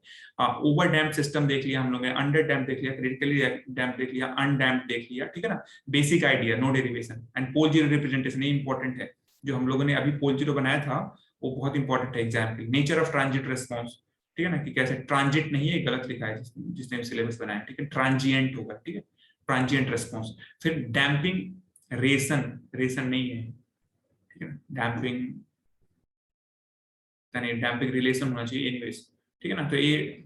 ओवर डैम्प सिस्टम देख लिया हम लोगों ने, अंडर डैम्प देख लिया, क्रिटिकली डैम्प देख लिया, अनडैम्प देख लिया, ठीक है ना। Basic idea, no derivation and pole zero representation, ये इंपॉर्टेंट है। जो हम लोगों ने अभी पोल जीरो बनाया था, वो बहुत इंपॉर्टेंट है एग्जाम के लिए। नेचर ऑफ ट्रांजिट रिस्पांस, ठीक है ना, कि कैसे ट्रांजिट नहीं है, गलत लिखा है जिसने सिलेबस बनाया, ठीक है, ट्रांजिएंट होगा, ठीक है, ट्रांजिएंट रिस्पांस। फिर डैम्पिंग रेशन, रेशन नहीं है, ठीक है ना, डैम्पिंग डैम्पिंग रिलेशन होना चाहिए एनीवेज, ठीक है ना। तो ये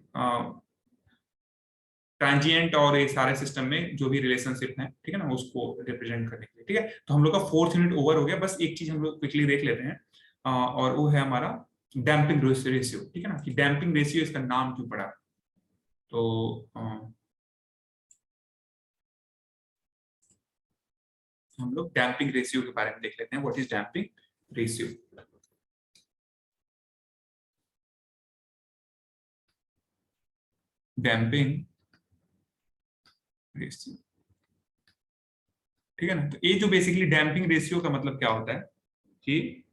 ट्रांजिएंट और ये सारे सिस्टम में जो भी रिलेशनशिप है, ठीक है ना, उसको रिप्रेजेंट करने के लिए, ठीक है। तो हम लोग का 4th यूनिट ओवर हो गया। बस एक चीज हम लोग क्विकली देख लेते हैं, और वो है हमारा डैम्पिंग रेशियो, ठीक है ना, कि डैम्पिंग रेशियो इसका नाम क्यों पड़ा, तो हम लोग डैम्पिंग रेशियो के बारे में देख लेते हैं। What is damping ratio? Damping ratio, ठीक है ना। तो ये जो बेसिकली डैम्पिंग रेशियो का मतलब क्या होता है कि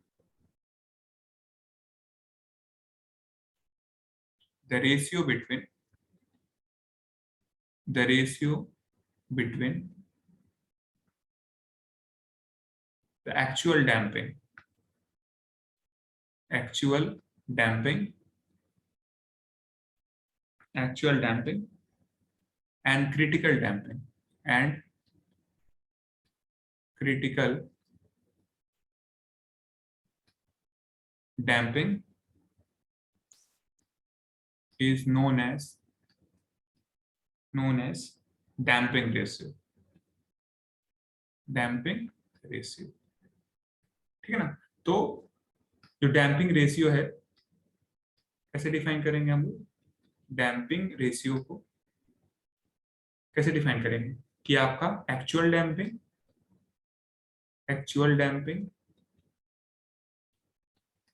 the ratio between the actual damping and critical damping is known as damping ratio, ठीक है ना। तो जो डैम्पिंग रेशियो है कैसे डिफाइन करेंगे हम लोग? डैम्पिंग रेशियो को कैसे डिफाइन करेंगे कि आपका एक्चुअल डैम्पिंग,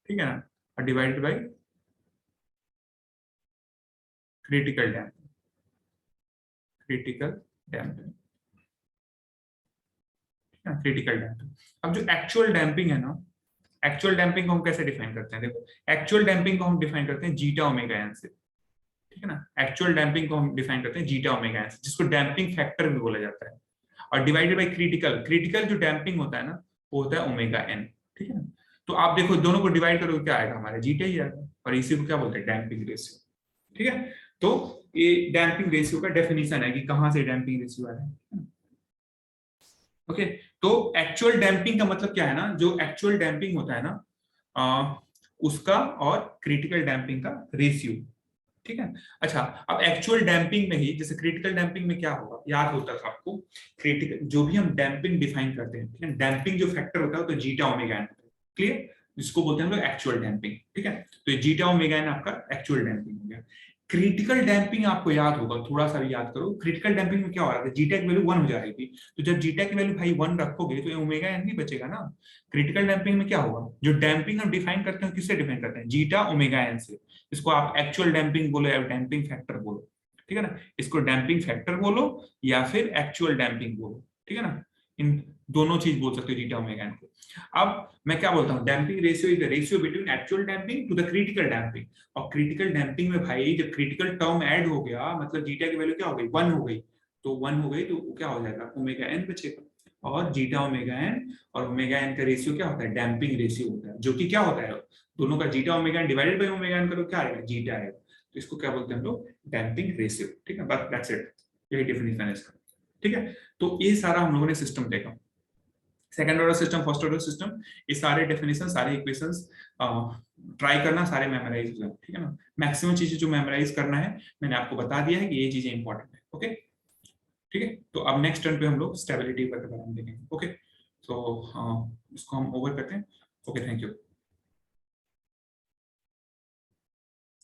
ठीक है ना, और divided by critical damping, critical damping. अब जो एक्चुअल डैम्पिंग है ना, एक्चुअल डैम्पिंग को हम कैसे डिफाइन करते हैं? देखो, एक्चुअल डैम्पिंग को हम डिफाइन करते हैं जीटा ओमेगा एन से, ठीक है ना। एक्चुअल डैम्पिंग को हम डिफाइन करते हैं जीटा ओमेगा एन से, जिसको डैम्पिंग फैक्टर भी बोला जाता है, और डिवाइडेड बाय क्रिटिकल जो डैम्पिंग होता है ना, वो होता है ओमेगा एन, ठीक है ना। तो आप देखो दोनों को डिवाइड करोगे क्या आएगा? हमारा जीटा ही आएगा, और इसी को क्या बोलते हैं? डैम्पिंग रेशियो, ठीक है। तो ये डैम्पिंग रेशियो का डेफिनेशन है कि कहां से डैम्पिंग रेशियो आ रहा है। ओके, तो एक्चुअल डैम्पिंग का मतलब क्या है ना, जो एक्चुअल डैम्पिंग होता है ना, उसका और क्रिटिकल डैम्पिंग का रेशियो, ठीक है। अच्छा, अब एक्चुअल डैम्पिंग में ही, जैसे क्रिटिकल डैम्पिंग में क्या होगा, याद होता था आपको, क्रिटिकल जो भी हम डैम्पिंग डिफाइन करते हैं, ठीक है, डैम्पिंग जो फैक्टर होता है तो जीटा ओमेगा एन, क्लियर, जिसको बोलते हैं हम लोग एक्चुअल डैम्पिंग, ठीक है। तो ये जीटा ओमेगा एन आपका एक्चुअल डैम्पिंग हो गया। क्रिटिकल डैम्पिंग आपको याद होगा, थोड़ा सा भी याद करो, क्रिटिकल डैम्पिंग में क्या हो रहा था? जीटा की वैल्यू 1 हो जा रही थी, तो जब जीटा की वैल्यू भाई 1 रखोगे तो ये ओमेगा एन ही बचेगा ना। क्रिटिकल डैम्पिंग में क्या होगा? जो डैम्पिंग हम डिफाइन करते हैं किससे डिफाइन करते हैं? जीटा ओमेगा एन से। इसको आप एक्चुअल डैम्पिंग बोलो या डैम्पिंग फैक्टर बोलो, ठीक है ना। इसको डैम्पिंग फैक्टर बोलो या फिर एक्चुअल डैम्पिंग बोलो, ठीक है ना। इन दोनों चीज बोल सकते हो जीटा ओमेगा एन को। अब मैं क्या बोलता हूँ, damping ratio is the ratio between actual damping to the critical damping. और क्रिटिकल डैम्पिंग में भाई जब क्रिटिकल टर्म ऐड हो गया, मतलब जीटा की वैल्यू क्या हो गई? 1 हो गई, तो 1 हो गई तो क्या हो जाएगा? ओमेगा एन बचेगा, और जीटा ओमेगा एन और ओमेगा एन का रेशियो क्या होता है? डैम्पिंग रेशियो होता है, जो कि क्या होता है, दोनों का zeta omega n divided by omega n करो, क्या आएगा? जीटा आएगा। तो इसको क्या बोलते हैं हम लोग? डैम्पिंग रेशियो, ठीक है, बस दैट्स इट, यही डेफिनेशन है इसका, ठीक है। तो ये सारा हम लोगों ने सिस्टम देखा, second order system, first order system, ये सारे डेफिनेशन, सारे इक्वेशंस ट्राई करना, सारे मेमोराइज हो जाए, ठीक है ना। मैक्सिमम चीजें जो मेमोराइज करना है मैंने आपको बता दिया है कि ये चीजें इंपॉर्टेंट है, ओके, ठीक है। तो अब नेक्स्ट टर्न पे हम लोग स्टेबिलिटी के बारे में देखेंगे, ओके। तो इसको हम ओवर करते हैं, ओके, थैंक यू।